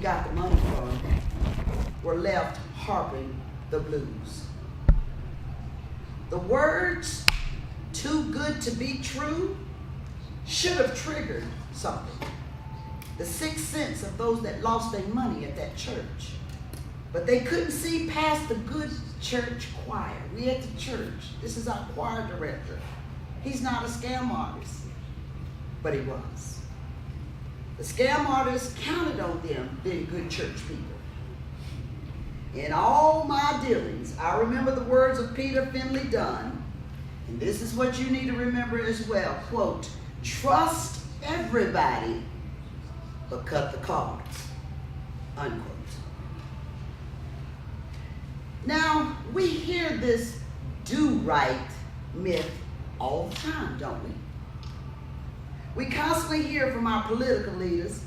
got the money from were left harping the blues. The words, too good to be true, should have triggered something. The sixth sense of those that lost their money at that church. But they couldn't see past the good church choir. We at the church. This is our choir director. He's not a scam artist, but he was. The scam artists counted on them being good church people. In all my dealings, I remember the words of Peter Finley Dunn, and this is what you need to remember as well, quote, trust everybody, but cut the cards, unquote. Now, we hear this do-right myth all the time, don't we? We constantly hear from our political leaders,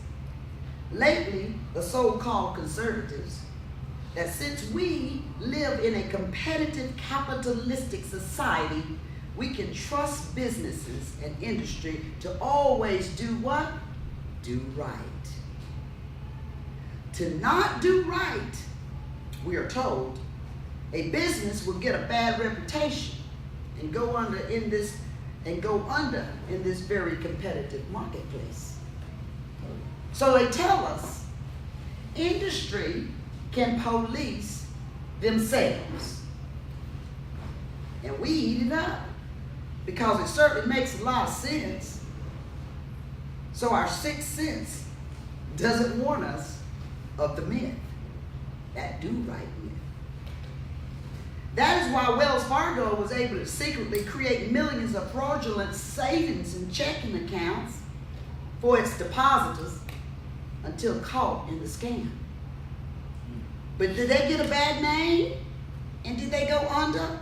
lately the so-called conservatives, that since we live in a competitive capitalistic society, we can trust businesses and industry to always do what? Do right. To not do right, we are told, a business will get a bad reputation and go under in this very competitive marketplace. So they tell us industry can police themselves. And we eat it up because it certainly makes a lot of sense. So our sixth sense doesn't warn us of the myth, that do-right myth. That is why Wells Fargo was able to secretly create millions of fraudulent savings and checking accounts for its depositors until caught in the scam. But did they get a bad name? And did they go under?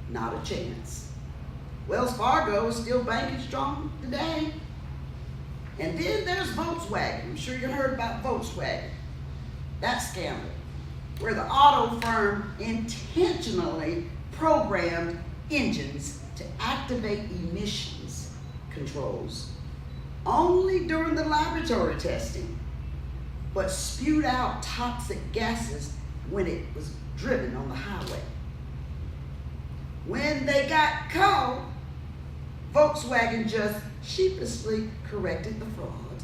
Not a chance. Wells Fargo is still banking strong today. And then there's Volkswagen. I'm sure you heard about Volkswagen. That scandal, where the auto firm intentionally programmed engines to activate emissions controls only during the laboratory testing, but spewed out toxic gases when it was driven on the highway. When they got caught, Volkswagen just sheepishly corrected the fraud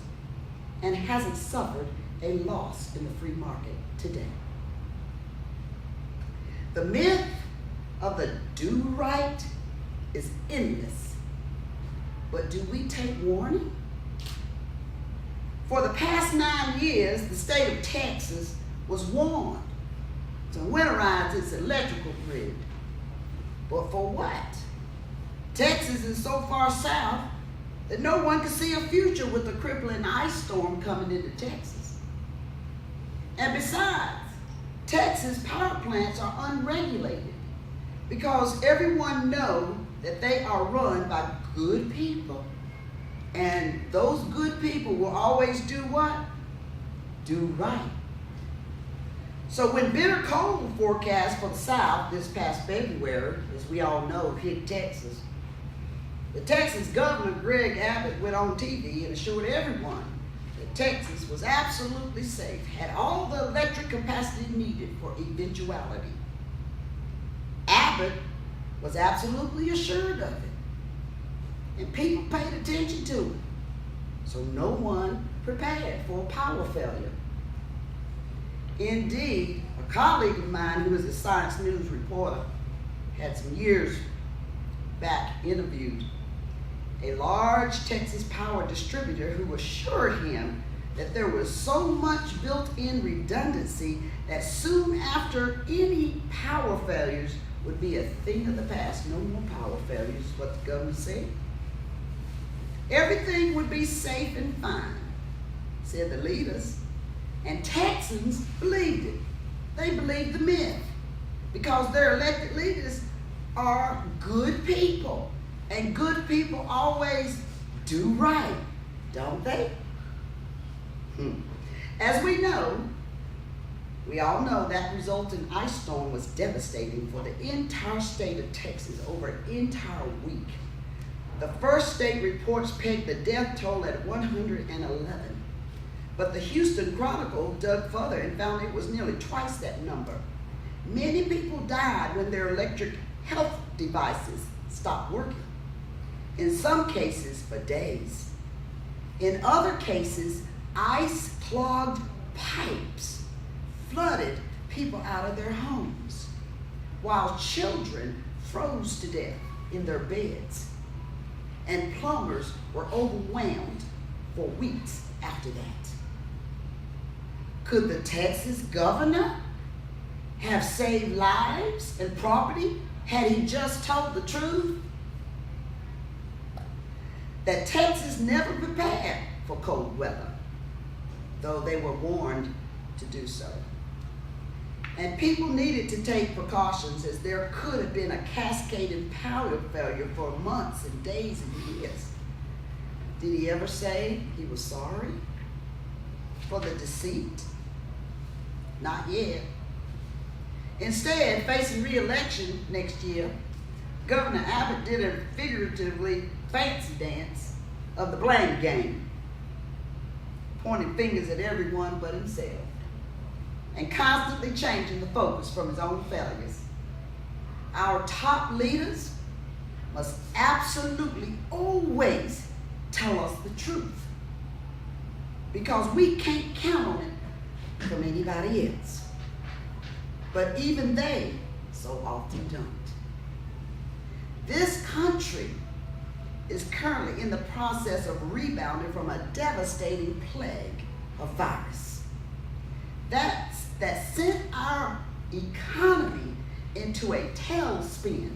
and hasn't suffered a loss in the free market today. The myth of the do-right is endless, but do we take warning? For the past 9 years, the state of Texas was warned to winterize its electrical grid. But for what? Texas is so far south that no one can see a future with the crippling ice storm coming into Texas. And besides, Texas power plants are unregulated because everyone knows that they are run by good people. And those good people will always do what? Do right. So when bitter cold forecast for the South this past February, as we all know, hit Texas, the Texas governor, Greg Abbott, went on TV and assured everyone that Texas was absolutely safe, had all the electric capacity needed for eventuality. Abbott was absolutely assured of it. And people paid attention to it. So no one prepared for a power failure. Indeed, a colleague of mine who is a Science News reporter had some years back interviewed a large Texas power distributor who assured him that there was so much built-in redundancy that soon after any power failures would be a thing of the past. No more power failures is what the government said. Everything would be safe and fine, said the leaders. And Texans believed it. They believed the myth because their elected leaders are good people. And good people always do right, don't they? As we know, we all know that resulting ice storm was devastating for the entire state of Texas over an entire week. The first state reports pegged the death toll at 111. But the Houston Chronicle dug further and found it was nearly twice that number. Many people died when their electric health devices stopped working. In some cases, for days. In other cases, ice clogged pipes flooded people out of their homes, while children froze to death in their beds, and plumbers were overwhelmed for weeks after that. Could the Texas governor have saved lives and property had he just told the truth? That Texas never prepared for cold weather, though they were warned to do so. And people needed to take precautions, as there could have been a cascading power failure for months and days and years. Did he ever say he was sorry for the deceit? Not yet. Instead, facing re-election next year, Governor Abbott did a figuratively fancy dance of the blame game, pointing fingers at everyone but himself, and constantly changing the focus from his own failures. Our top leaders must absolutely always tell us the truth, because we can't count on it from anybody else. But even they so often don't. This country is currently in the process of rebounding from a devastating plague of virus that sent our economy into a tailspin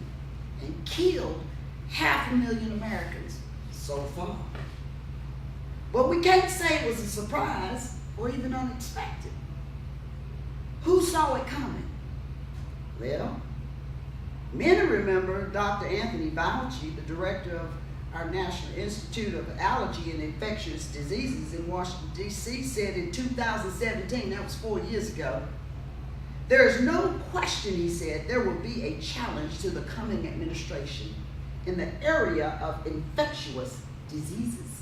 and killed 500,000 Americans so far. But we can't say it was a surprise or even unexpected. Who saw it coming? Well, many remember Dr. Anthony Fauci, the director of our National Institute of Allergy and Infectious Diseases in Washington, D.C., said in 2017, that was 4 years ago, there is no question, he said, there will be a challenge to the coming administration in the area of infectious diseases.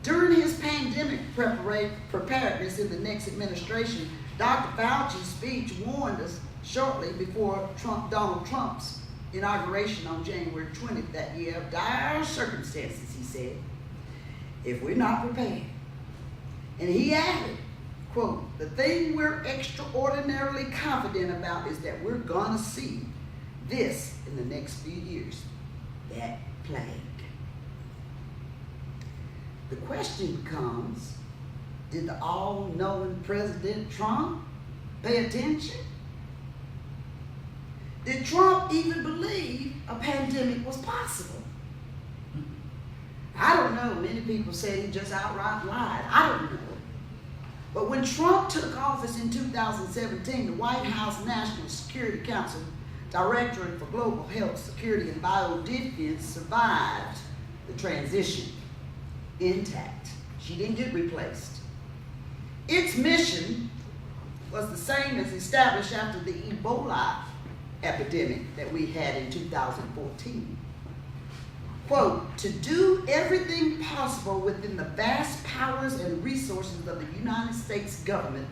During his pandemic preparedness in the next administration, Dr. Fauci's speech warned us shortly before Donald Trump's inauguration on January 20th that year of dire circumstances, he said, if we're not prepared. And he added, quote, the thing we're extraordinarily confident about is that we're gonna see this in the next few years, that plague. The question becomes, did the all-knowing President Trump pay attention? Did Trump even believe a pandemic was possible? I don't know. Many people say he just outright lied. I don't know. But when Trump took office in 2017, the White House National Security Council Directorate for Global Health, Security, and Biodefense survived the transition intact. She didn't get replaced. Its mission was the same as established after the Ebola epidemic that we had in 2014. Quote, to do everything possible within the vast powers and resources of the United States government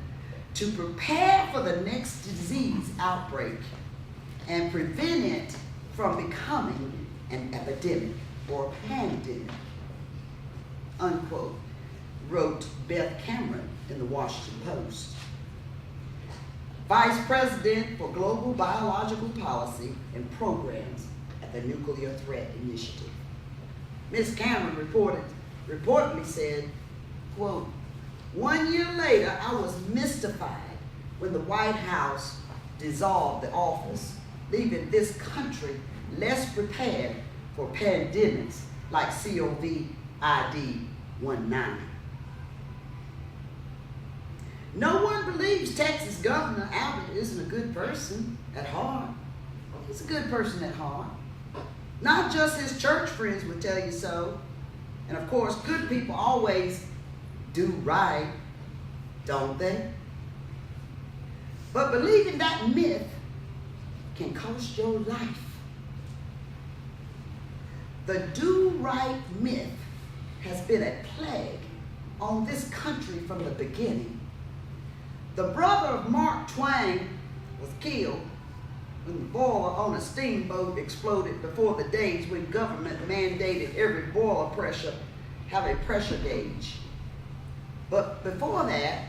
to prepare for the next disease outbreak and prevent it from becoming an epidemic or pandemic, unquote, wrote Beth Cameron in the Washington Post, Vice President for Global Biological Policy and Programs at the Nuclear Threat Initiative. Ms. Cameron reportedly said, quote, 1 year later, I was mystified when the White House dissolved the office, leaving this country less prepared for pandemics like COVID-19. No one believes Texas Governor Abbott isn't a good person at heart. He's a good person at heart. Not just his church friends would tell you so. And of course, good people always do right, don't they? But believing that myth can cost your life. The do right myth has been a plague on this country from the beginning. The brother of Mark Twain was killed when the boiler on a steamboat exploded before the days when government mandated every boiler pressure have a pressure gauge. But before that,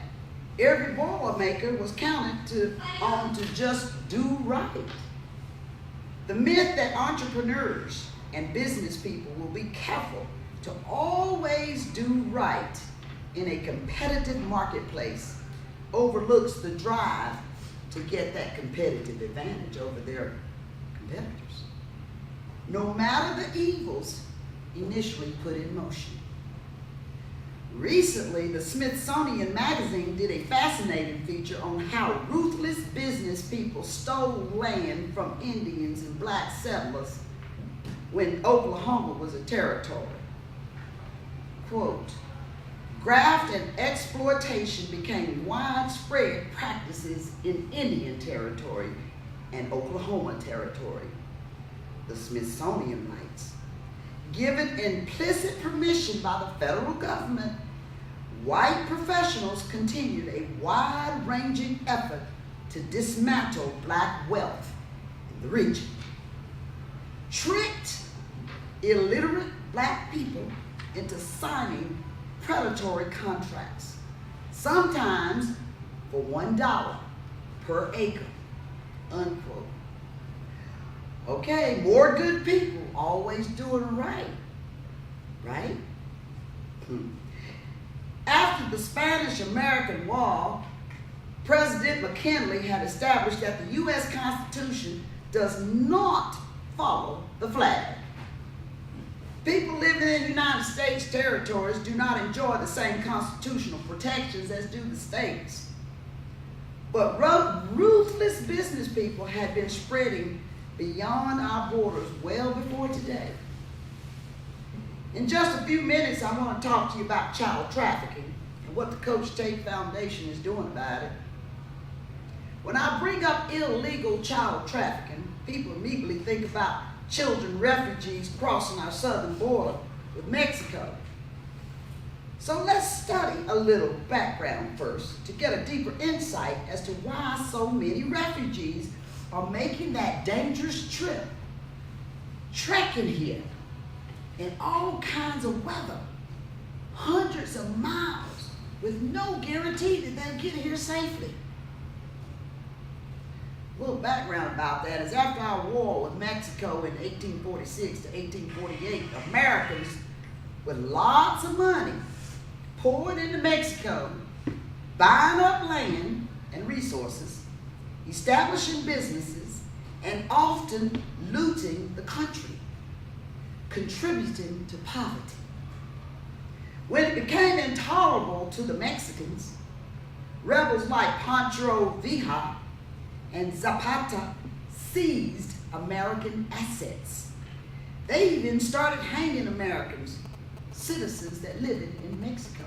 every boiler maker was counted on to just do right. The myth that entrepreneurs and business people will be careful to always do right in a competitive marketplace overlooks the drive to get that competitive advantage over their competitors, no matter the evils initially put in motion. Recently, the Smithsonian Magazine did a fascinating feature on how ruthless business people stole land from Indians and black settlers when Oklahoma was a territory. Quote, graft and exploitation became widespread practices in Indian Territory and Oklahoma Territory, the Smithsonian writes. Given implicit permission by the federal government, white professionals continued a wide-ranging effort to dismantle black wealth in the region, tricked illiterate black people into signing predatory contracts, sometimes for $1 per acre, unquote. Okay, more good people always doing right, right? After the Spanish-American War, President McKinley had established that the U.S. Constitution does not follow the flag. People living in the United States territories do not enjoy the same constitutional protections as do the states. But ruthless business people had been spreading beyond our borders well before today. In just a few minutes, I want to talk to you about child trafficking and what the Coach Tate Foundation is doing about it. When I bring up illegal child trafficking, people immediately think about children refugees crossing our southern border with Mexico. So let's study a little background first to get a deeper insight as to why so many refugees are making that dangerous trip, trekking here in all kinds of weather, hundreds of miles, with no guarantee that they'll get here safely. A little background about that is after our war with Mexico in 1846 to 1848, Americans with lots of money poured into Mexico, buying up land and resources, establishing businesses, and often looting the country, contributing to poverty. When it became intolerable to the Mexicans, rebels like Pancho Villa and Zapata seized American assets. They even started hanging Americans, citizens that lived in Mexico.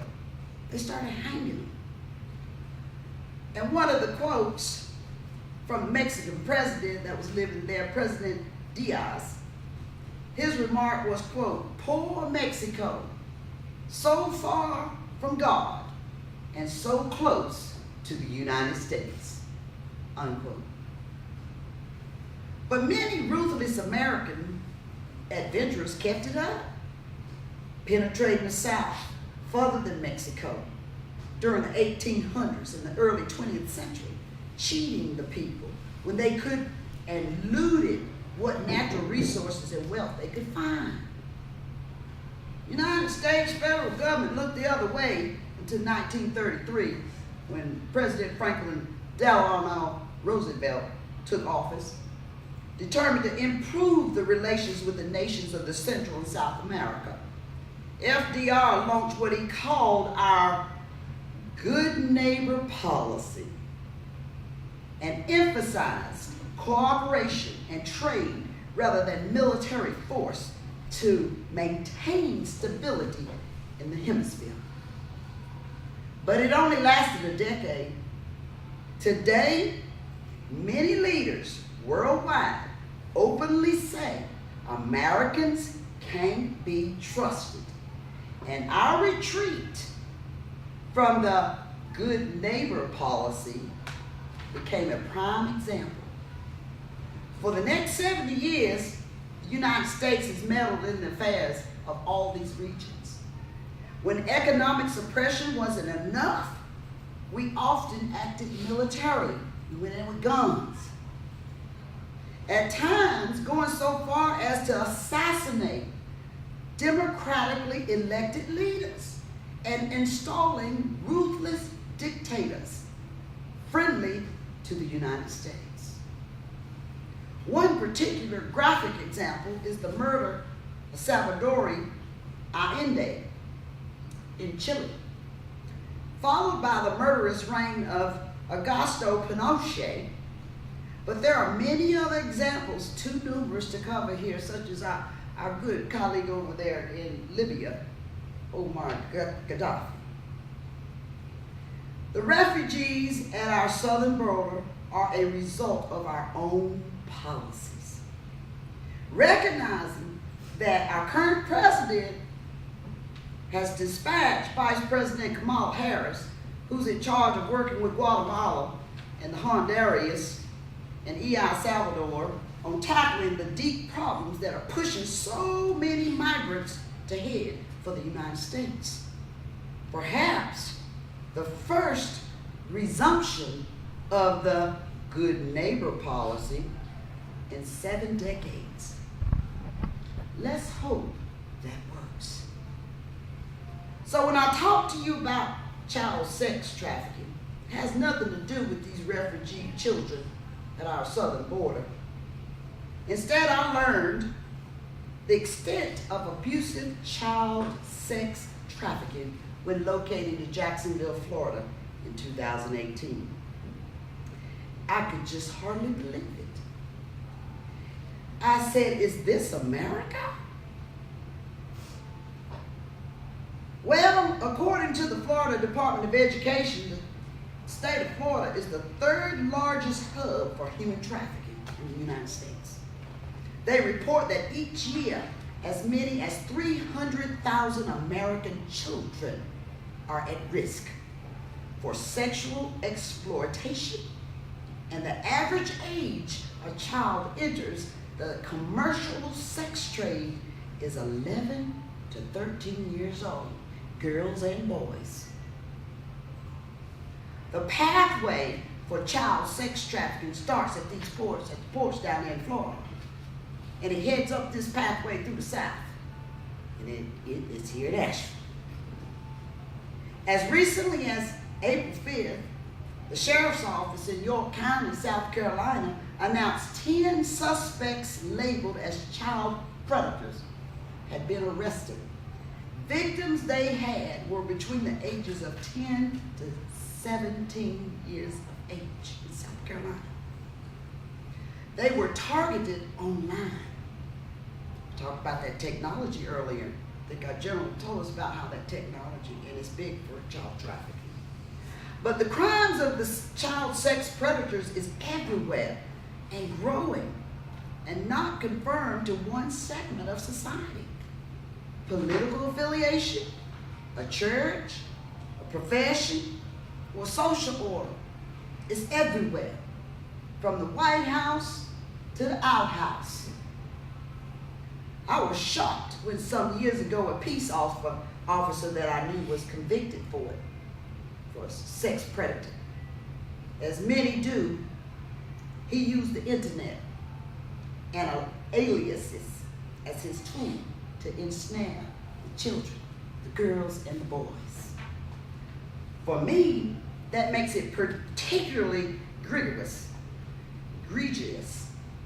They started hanging them. And one of the quotes from the Mexican president that was living there, President Diaz, his remark was, quote, poor Mexico, so far from God and so close to the United States, unquote. But many ruthless American adventurers kept it up, penetrating the South further than Mexico during the 1800s and the early 20th century, cheating the people when they could, and looted what natural resources and wealth they could find. United States federal government looked the other way until 1933 when President Franklin Delano Roosevelt took office, determined to improve the relations with the nations of the Central and South America. FDR launched what he called our good neighbor policy and emphasized cooperation and trade rather than military force to maintain stability in the hemisphere. But it only lasted a decade. Today, many leaders worldwide openly say Americans can't be trusted, and our retreat from the good neighbor policy became a prime example. For the next 70 years, the United States has meddled in the affairs of all these regions. When economic suppression wasn't enough, we often acted militarily. We went in with guns. At times, going so far as to assassinate democratically elected leaders and installing ruthless dictators friendly to the United States. One particular graphic example is the murder of Salvador Allende in Chile, followed by the murderous reign of Augusto Pinochet. But there are many other examples, too numerous to cover here, such as our good colleague over there in Libya, Omar Gaddafi. The refugees at our southern border are a result of our own policies. Recognizing that our current president has dispatched Vice President Kamala Harris, who's in charge of working with Guatemala and the Honduras and El Salvador on tackling the deep problems that are pushing so many migrants to head for the United States. Perhaps the first resumption of the good neighbor policy in 7 decades. Let's hope that works. So when I talk to you about child sex trafficking, it has nothing to do with these refugee children at our southern border. Instead, I learned the extent of abusive child sex trafficking when located in Jacksonville, Florida in 2018. I could just hardly believe it. I said, is this America? Well, according to the Florida Department of Education, the state of Florida is the 3rd largest hub for human trafficking in the United States. They report that each year, as many as 300,000 American children are at risk for sexual exploitation, and the average age a child enters the commercial sex trade is 11 to 13 years old, girls and boys. The pathway for child sex trafficking starts at these ports, at the ports down there in Florida. And it heads up this pathway through the south. And it's here at Asheville. As recently as April 5th, the sheriff's office in York County, South Carolina, announced 10 suspects labeled as child predators had been arrested. Victims they had were between the ages of 10 to 17 years of age in South Carolina. They were targeted online. We talked about that technology earlier. I think our general told us about how that technology, and it's big for child trafficking. But the crimes of the child sex predators is everywhere and growing and not confined to one segment of society. Political affiliation, a church, a profession, or social order is everywhere, from the White House to the outhouse. I was shocked when some years ago a peace officer that I knew was convicted for it, for a sex predator. As many do, he used the internet and aliases as his tool to ensnare the children, the girls and the boys. For me, that makes it particularly egregious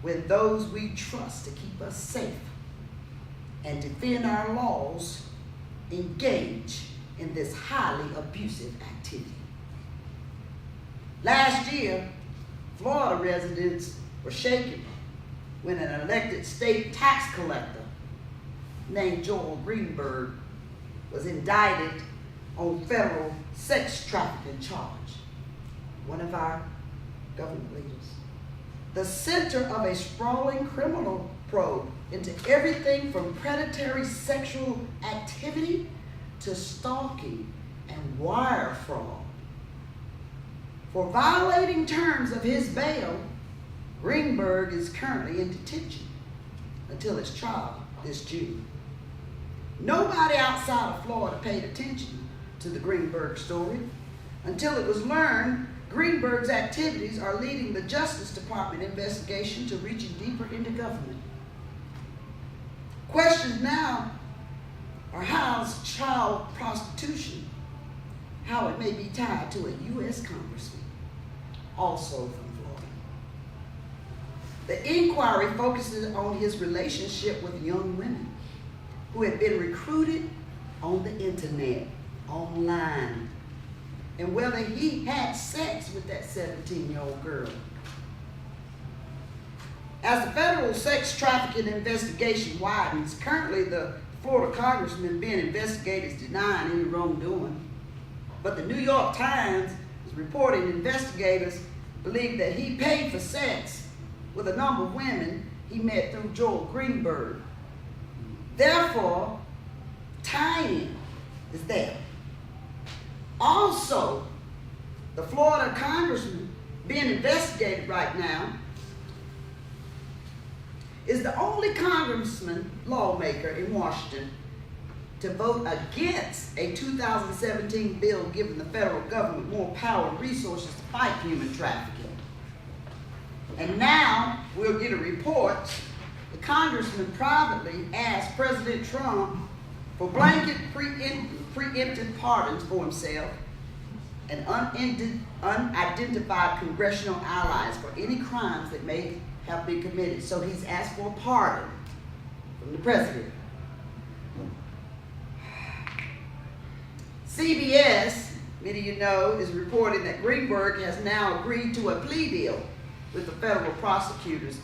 when those we trust to keep us safe and defend our laws engage in this highly abusive activity. Last year, Florida residents were shaken when an elected state tax collector named Joel Greenberg was indicted on federal sex trafficking charge, one of our government leaders. The center of a sprawling criminal probe into everything from predatory sexual activity to stalking and wire fraud. For violating terms of his bail, Greenberg is currently in detention until his trial this June. Nobody outside of Florida paid attention to the Greenberg story until it was learned Greenberg's activities are leading the Justice Department investigation to reaching deeper into government. Questions now are how's child prostitution, how it may be tied to a U.S. congressman, also from Florida. The inquiry focuses on his relationship with young women who had been recruited on the internet, online, and whether he had sex with that 17-year-old girl. As the federal sex trafficking investigation widens, currently the Florida congressman being investigated is denying any wrongdoing. But the New York Times is reporting investigators believe that he paid for sex with a number of women he met through Joel Greenberg. Therefore, tie-in is there. Also, the Florida congressman being investigated right now is the only congressman, lawmaker in Washington to vote against a 2017 bill giving the federal government more power and resources to fight human trafficking. And now we'll get a report. The congressman privately asked President Trump for blanket preemptive pardons for himself and unidentified congressional allies for any crimes that may have been committed. So he's asked for a pardon from the president. CBS, many of you know, is reporting that Greenberg has now agreed to a plea deal with the federal prosecutors,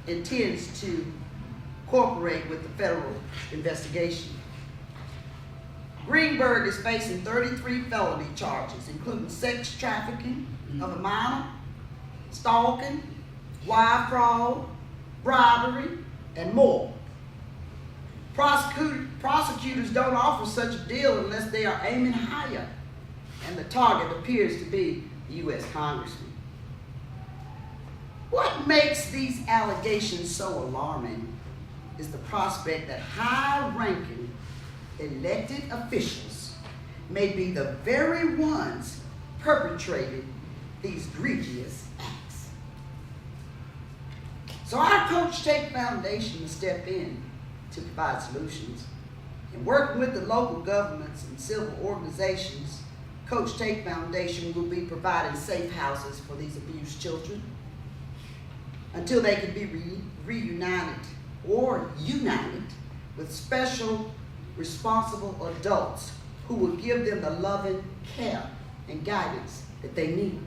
intends to cooperate with the federal investigation. Greenberg is facing 33 felony charges, including sex trafficking of a minor, stalking, wire fraud, bribery, and more. Prosecutors don't offer such a deal unless they are aiming higher, and the target appears to be the U.S. congressman. What makes these allegations so alarming is the prospect that high-ranking elected officials may be the very ones perpetrating these egregious acts. So our Coach Tate Foundation will step in to provide solutions. And working with the local governments and civil organizations, Coach Tate Foundation will be providing safe houses for these abused children until they can be reunited or united with special responsible adults who will give them the loving care and guidance that they need.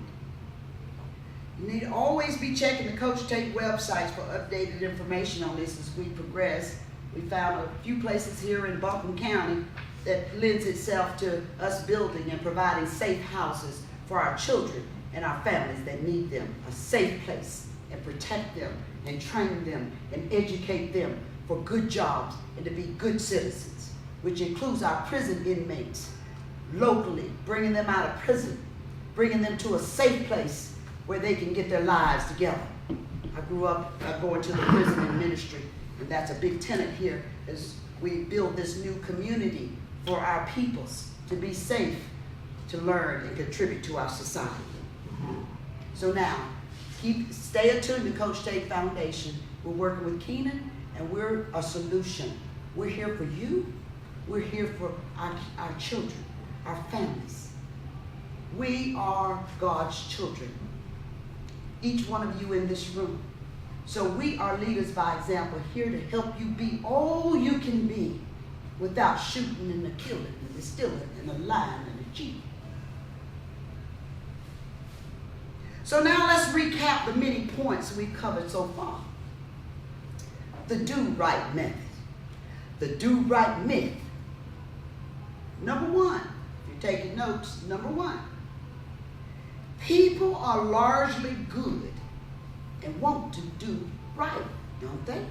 You need to always be checking the Coach Tate websites for updated information on this as we progress. We found a few places here in Buncombe County that lends itself to us building and providing safe houses for our children and our families that need them, a safe place, and protect them and train them and educate them for good jobs and to be good citizens, which includes our prison inmates locally, bringing them out of prison, bringing them to a safe place where they can get their lives together. I grew up going to the prison in ministry, and that's a big tenet here as we build this new community for our peoples to be safe, to learn and contribute to our society. So now, stay attuned to Coach Tate Foundation. We're working with Keenan, and we're a solution. We're here for you. We're here for our children, our families. We are God's children, each one of you in this room. So we are leaders by example, here to help you be all you can be without shooting and the killing and the stealing and the lying and the cheating. So now let's recap the many points we've covered so far. The do-right method. The do-right myth. Number one, if you're taking notes, number one, people are largely good and want to do right, don't they?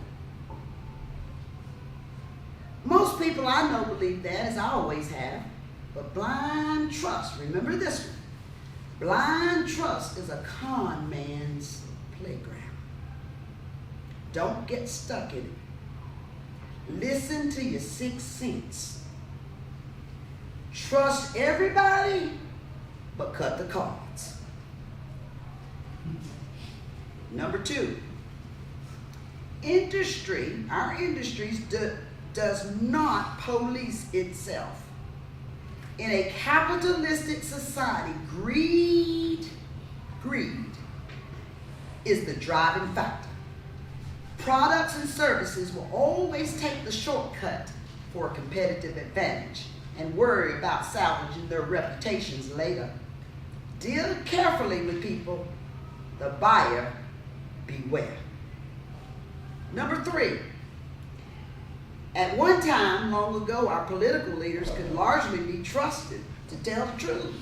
Most people I know believe that, as I always have. But blind trust, remember this one, blind trust is a con man's playground. Don't get stuck in it. Listen to your sixth sense. Trust everybody, but cut the cards. Number 2, our industries does not police itself. In a capitalistic society, greed is the driving factor. Products and services will always take the shortcut for a competitive advantage and worry about salvaging their reputations later. Deal carefully with people. The buyer beware. Number 3, at one time long ago, our political leaders could largely be trusted to tell the truth.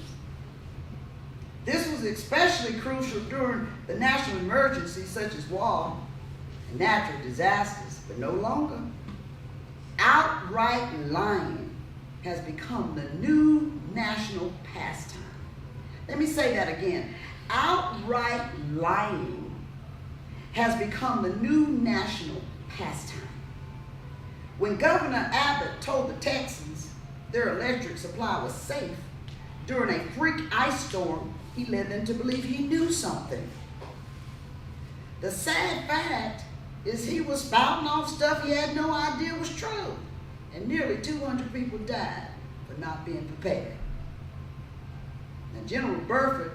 This was especially crucial during the national emergencies such as war and natural disasters, but no longer. Outright lying has become the new national pastime. Let me say that again. Outright lying has become the new national pastime. When Governor Abbott told the Texans their electric supply was safe during a freak ice storm, he led them to believe he knew something. The sad fact is he was spouting off stuff he had no idea was true, and nearly 200 people died for not being prepared. Now, General Burford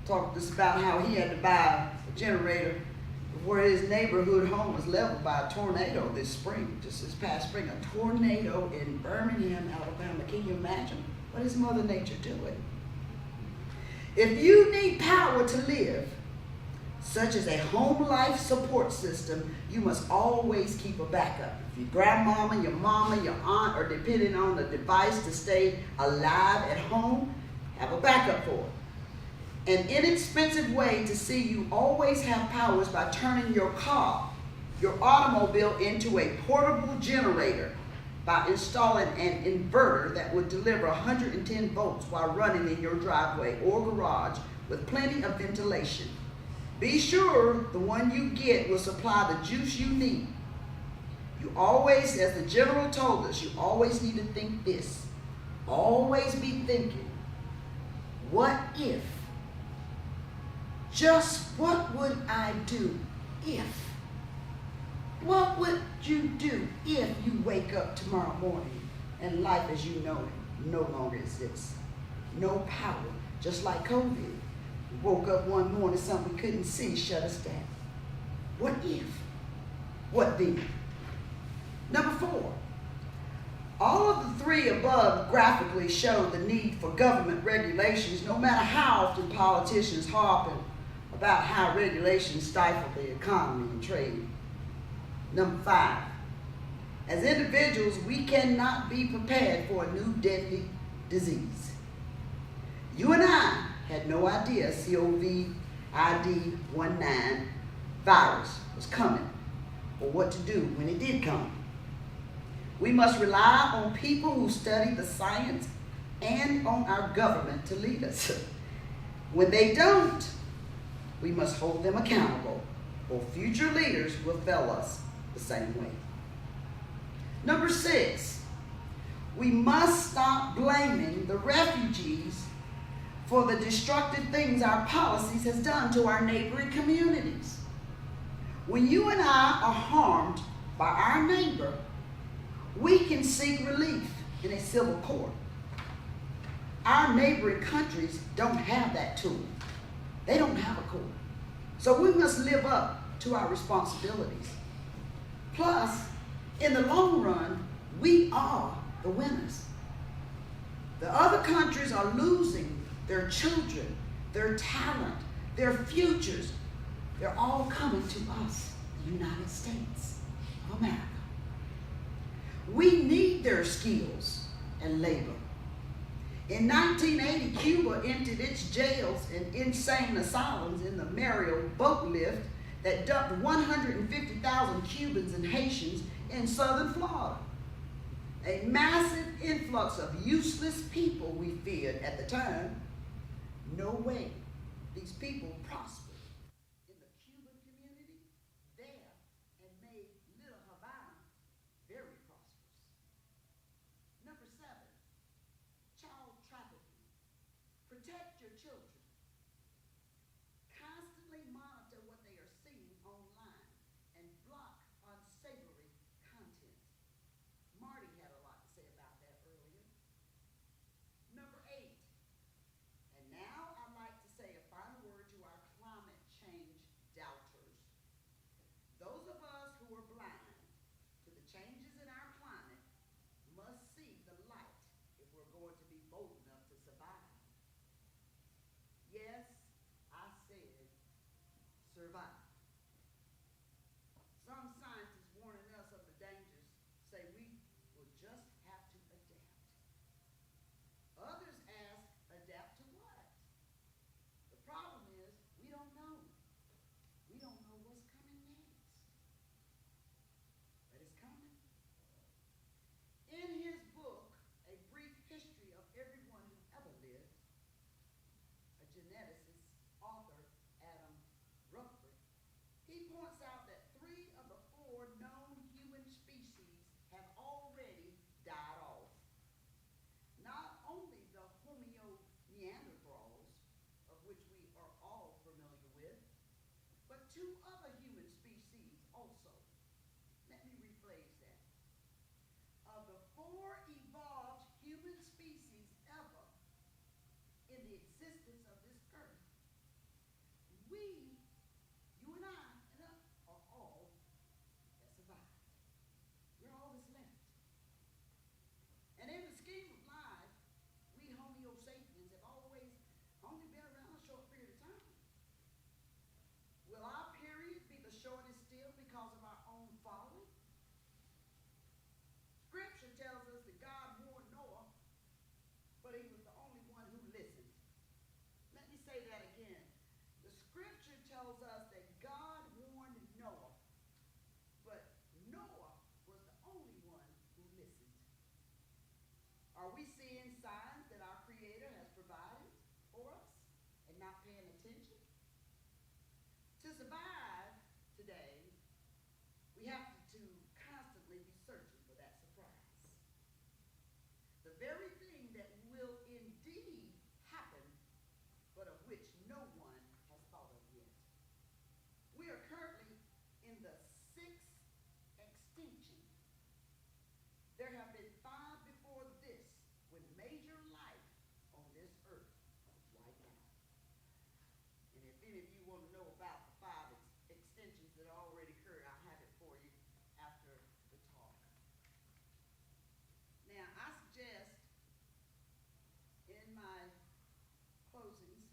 talked to us about how he had to buy a generator before his neighborhood home was leveled by a tornado this past spring, a tornado in Birmingham, Alabama. Can you imagine? What is Mother Nature doing? If you need power to live, such as a home life support system, you must always keep a backup. If your grandmama, your mama, your aunt are depending on a device to stay alive at home, have a backup for it. An inexpensive way to see you always have power is by turning your car, your automobile, into a portable generator by installing an inverter that would deliver 110 volts while running in your driveway or garage with plenty of ventilation. Be sure the one you get will supply the juice you need. You always, as the general told us, you always need to think this. Always be thinking, what if? Just what would I do if? What would you do if you wake up tomorrow morning and life as you know it no longer exists? No power, just like COVID. We woke up one morning, something we couldn't see shut us down. What if? What then? Number 4, all of the 3 above graphically show the need for government regulations, no matter how often politicians harp about how regulations stifle the economy and trade. Number 5, as individuals, we cannot be prepared for a new deadly disease. You and I had no idea COVID-19 virus was coming or what to do when it did come. We must rely on people who study the science and on our government to lead us. When they don't, we must hold them accountable, or future leaders will fail us the same way. Number 6, we must stop blaming the refugees for the destructive things our policies has done to our neighboring communities. When you and I are harmed by our neighbor, we can seek relief in a civil court. Our neighboring countries don't have that tool. They don't have a court. So we must live up to our responsibilities. Plus, in the long run, we are the winners. The other countries are losing their children, their talent, their futures. They're all coming to us, the United States of America. We need their skills and labor. In 1980, Cuba emptied its jails and insane asylums in the Mariel boat lift that dumped 150,000 Cubans and Haitians in southern Florida. A massive influx of useless people we feared at the time. No way these people prospered in the Cuban community there and made Little Havana very prosperous. Number 7, child trafficking. Protect your children. Constantly monitor what they are seeing online and block unsavory content. Marty had a lot to say about that earlier. Number 8, and now I'd like to say a final word to our climate change doubters. Those of us who are blind to the changes in our climate must see the light if we're going to be bold enough to survive. Yes, I said survive. Some scientists warning us of the dangers say we will just have to adapt. Others ask, adapt to what? The problem is we don't know. We don't know what's coming next. But it's coming. In his book, A Brief History of Everyone Who Ever Lived, a geneticist, author, Adam Rutherford, he points out that 3 of the 4 known human species have already died off. Not only the Homo neanderthals, of which we are all familiar with, but 2 other human species also. Let me rephrase that. Of the 4 evolved human species ever in the existence of this earth, we, you and I, are all that survived. We're all that's left. And in the scheme of life, we Homo sapiens have always only been around a short period of time. Will our period be the shortest still because of our own folly? Scripture tells us that God warned Noah, but he was the only one who listened. Let me say that again. The scripture tells us that God warned Noah, but Noah was the only one who listened. Are we seeing signs that our Creator has provided for us and not paying attention? To survive today, we have to constantly be searching for that surprise. The very thing that will indeed happen, but of which no one has thought of yet. We are currently in the 6th extinction. There have been 5 before this when major life on this earth was wiped out. And if any of you want to know about the 5 extinctions that already occurred, I'll have it for you after the talk. Now, I suggest in my closings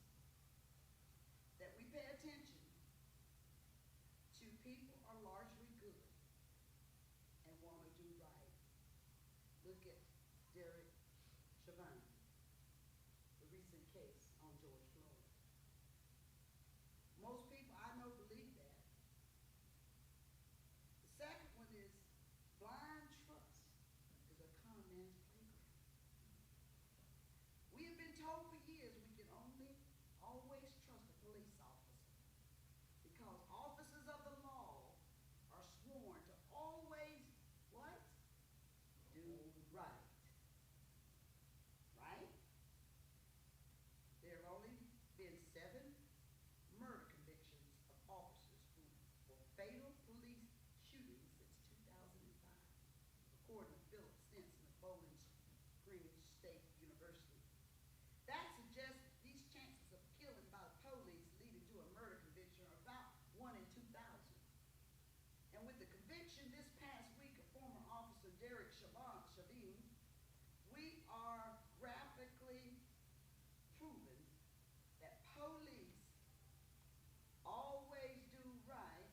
that we pay attention to people are largely good and want to do right. Look at Derek Chauvin, the recent case on George Floyd. Most people I know believe that. The second one is blind trust is a con man's playground. We have been told for years we can only always trust a police officer because officers of the law are sworn to always what? Do right. Right? There have only been 7 murder convictions of officers who were fatal police shootings since 2005, according to Philip Stinson of Bowling Green State University. That suggests that these chances of killing by the police leading to a murder conviction are about 1 in 2,000. And with the conviction this past week of former officer Derek Chauvin, we are graphically proven that police always do right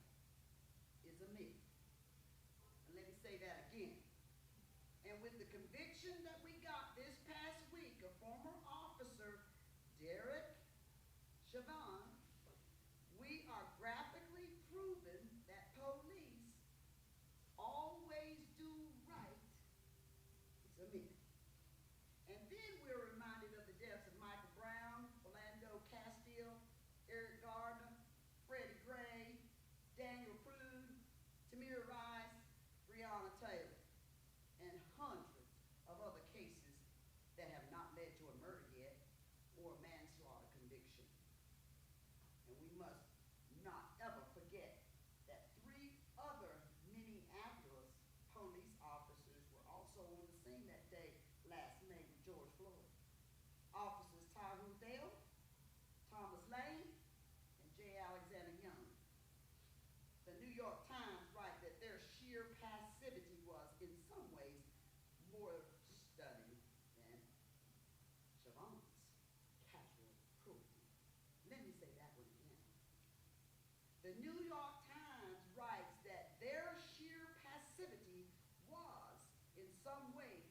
is a myth. And let me say that again. And with the conviction that we got this past week of former officer Derek Chauvin, we are graphically proven that police always do right more stunning than Siobhan's casual cruelty. Let me say that one again. The New York Times writes that their sheer passivity was, in some ways,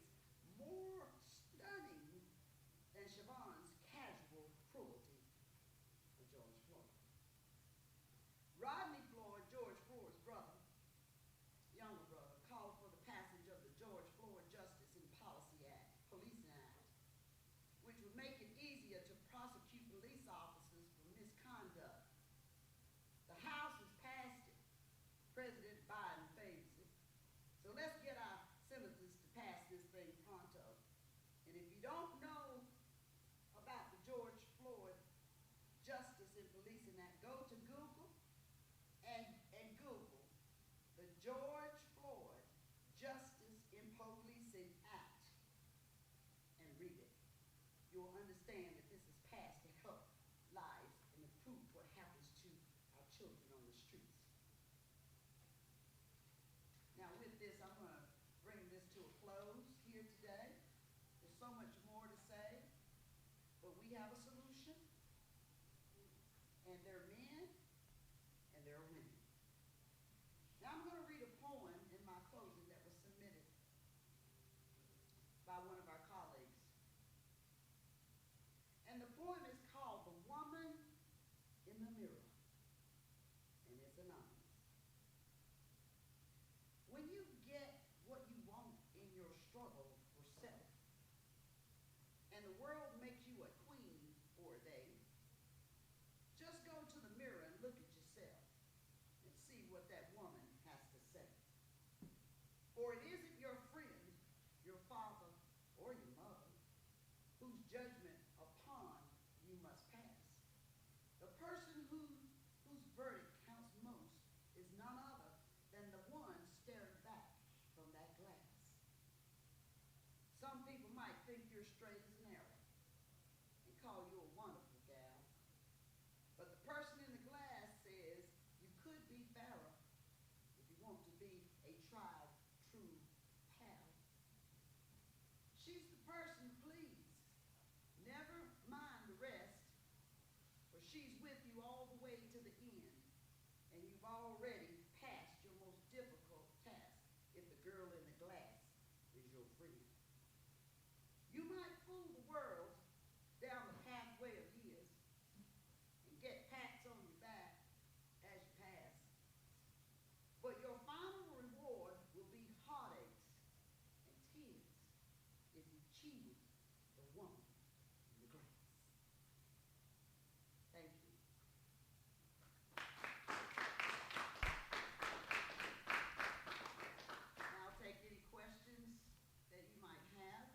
more stunning than Siobhan's casual cruelty for George Floyd. Rodney Floyd, George Floyd's brother, younger brother, called for the passage of the George Floyd Justice and Policy Act, Policing Act, which would make it easier to prosecute police officers for misconduct. The House has passed it. President Biden favors it. So let's get our senators to pass this thing pronto. And if you don't know about the George Floyd Justice and Policing Act, go to Google and Google the George Floyd Justice in Policing Act and read it. You'll understand that this is passed to help lives and improve what happens to our children on the streets. Now with this, I'm going to bring this to a close here today. There's so much more to say, but we have a solution, and there are men, and there are women. Now I'm going to read a poem in my closing that was submitted by one of our colleagues. And the poem is called The Woman in the Mirror, and it's anonymous. When you get what you want in your struggle for self, and the world makes you a queen for a day, just go to the mirror and look at yourself and see what that woman has to say. For it isn't your friend, your father, or your mother whose judgment upon you must pass. The person whose verdict counts most is none other than the one staring back from that glass. Some people might think you're straight as an arrow and call you a wonderful gal. But the person in the glass says you could be Pharaoh if you want to be a tried, true pal. She's the person, please. Never mind the rest, for she's with you all the way to the end, and you've already passed your most difficult task if the girl in the glass is your friend. You might fool the world down the pathway of years and get pats on your back as you pass, but your final reward will be heartaches and tears if you cheated the woman in the glass. Thank you. Now I'll take any questions that you might have.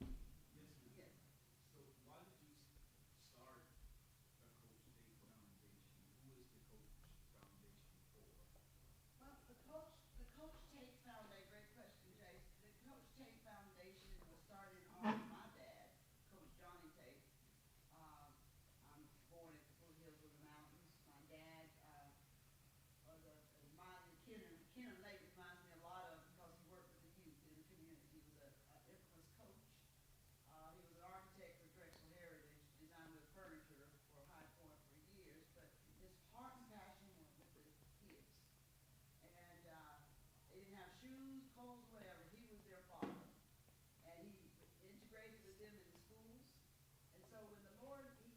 Yes, ma'am. Yes. So why did you start the Coach Tate Foundation? Who is the Coach Foundation for? Well, the Coach Tate Foundation, great question, Jason. The Coach Tate Foundation was started in honor of my dad, Coach Johnny Tate. I'm born at the foothills of the mountains. My dad was Kenner Lake reminds me a lot of, because he worked with the youth in the community. He was an infamous coach. He was an architect for Drexel Heritage, designed the furniture for High Point for years, but his heart and passion was with the kids. And they didn't have shoes, clothes, whatever. He was their father. And he integrated with them in the schools. And so when the Lord, he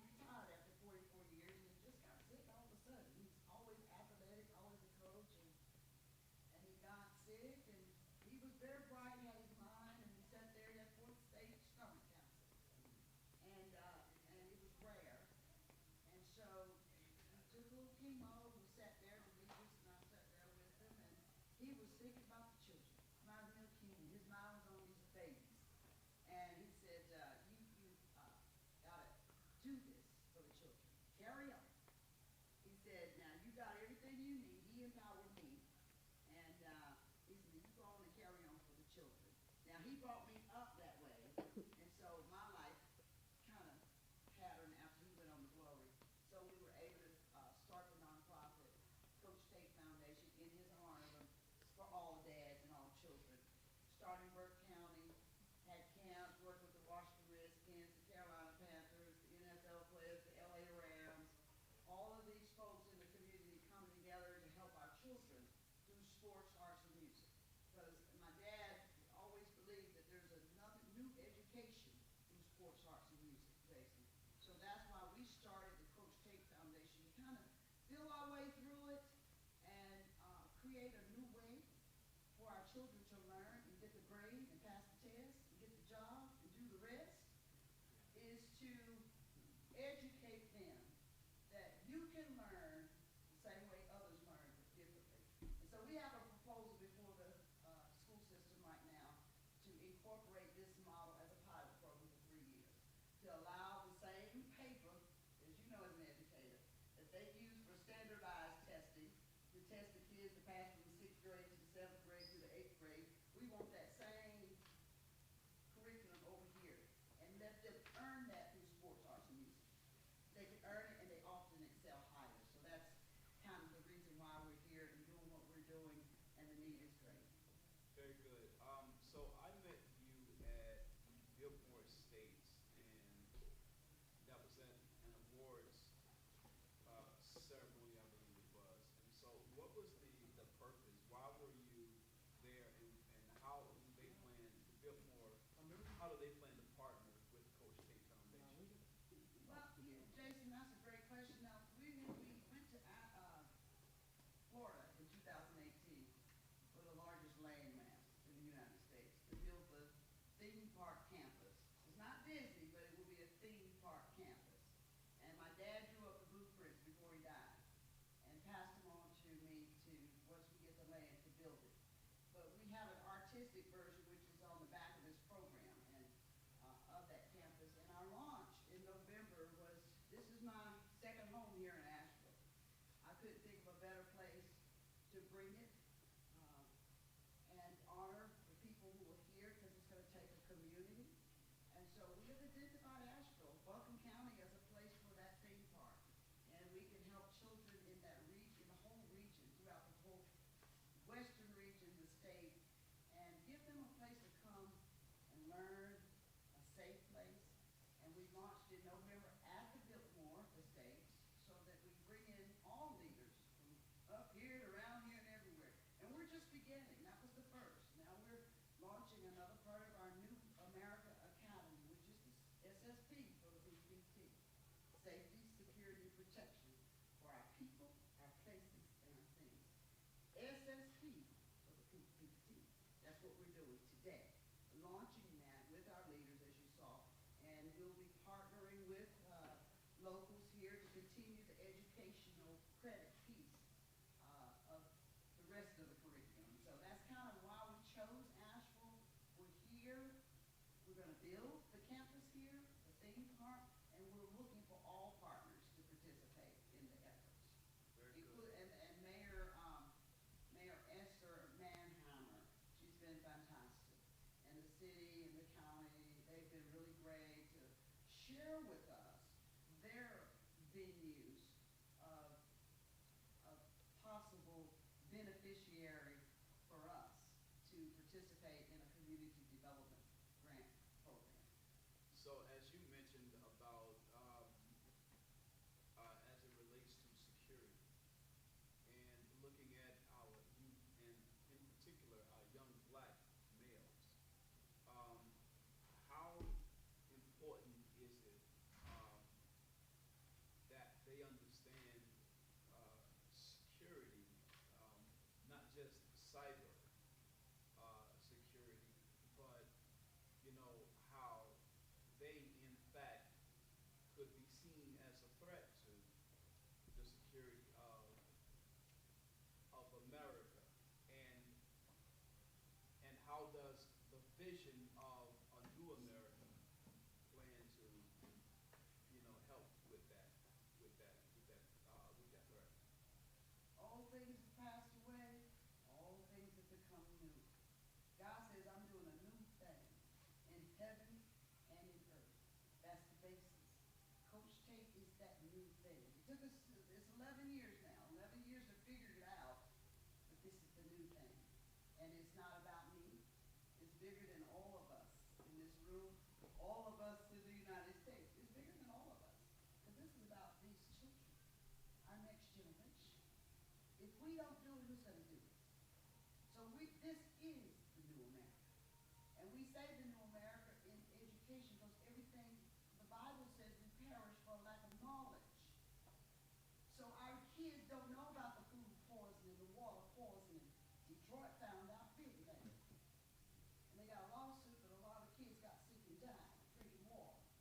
retired after 44 years, and he just got sick all of a sudden. He's always athletic, always a coach, and he got sick, and he was very bright, had his mind, and he sat there, he had fourth stage stomach cancer. And it was rare. And so he took a little chemo, we sat there, Demetrius and I sat there with him, and he was thinking about the children. Reminded me of King. His mind was on these babies. And he said, you gotta do this for the children. Carry on. He said, now you got everything you need. He empowered me. And he said, you go on and carry on for the children. Now he brought me up that way. And so my life kind of patterned after he went on to glory. So we were able to start the nonprofit Coach Tate Foundation in his honor for all dads and all children. sports, arts, and music. Because my dad always believed that there's another new education through sports, arts, and music, Jason. So that's why we started the Coach Tate Foundation, to kind of feel our way through it and create a new way for our children to learn and get the grade and pass the test and get the job and do the rest, is to educate them that you can learn the same way others learn, but differently. And so we have a proposal before the school system right now to incorporate this model as a pilot program for 3 years, to allow the same paper, as you know as an educator, that they use for standardized testing to test the kids to pass from the 6th grade to the 7th grade to the 8th grade. We want that same curriculum over here and let them earn that through sports, arts, and music. They can earn it and they often excel higher. So that's kind of the reason why we're here and doing what we're doing, and the need is great. Very good. So I met you at Biltmore Estates, and that was at an awards ceremony, I believe it was. And so what was the purpose? Why were you there, and how do they plan, Biltmore, how do they plan to partner with Coach Tate Foundation? Well, yeah, Jason, that's a great question. Now, we went to Florida in 2018 for the largest land mass in the United States to build the theme park campus. It's not Disney, but it will be a theme park campus. And my dad drew up the blueprints before he died and passed them on to me to, once we get the land, to build it. But we have an artistic version, which is on the back of this program, and of that campus. And our launch in November was, this is my second home here in Asheville. I couldn't think of a better place to bring it and honor the people who are here, because it's going to take a community. And so we have identified Asheville, Buncombe County, as a place for that theme park. And we can help children in that region, the whole region, throughout the whole western region, the state, and give them a place to come and learn, a safe place. And we launched in November at the Biltmore Estates, so that we bring in all leaders from up here, around here, and everywhere. And we're just beginning. That was the first. Now we're launching another part of our new America Academy, which is the SSP for the PPT. Safety, security, and protection for our people, our places, and our things. SSP for the PPT. That's what we're doing today. Launching that with our leaders, as you saw, and we'll be partnering with locals here to continue the educational credit piece of the rest of the curriculum. So that's kind of why we chose Asheville. We're here. We're going to build the campus here, the theme park, and we're looking for all partners to participate in the efforts. Very good. And Mayor Esther Manheimer, she's been fantastic. And the city and the county, they've been really great to share with us their venues of possible beneficiary for us to participate in a community development grant program. So as you mentioned about, as it relates to security, and looking at our youth, and in particular our young black males, how important is it that they understand security, not just cyber security, but you know how they in fact could be seen as a threat to the security of America, and how does the vision of a new America plan to, you know, help with that threat? All things have passed away, all things have become new. God says, I'm doing a new thing in heaven and in earth. That's the basis. Coach Tate is that new thing. It took us, it's 11 years now, 11 years to figure it out, but this is the new thing. And it's not about me. It's bigger than all of us in this room, all of us in the United States. It's bigger than all of us. Because this is about these children, our next generation. If we don't do it, who's going to do it? this is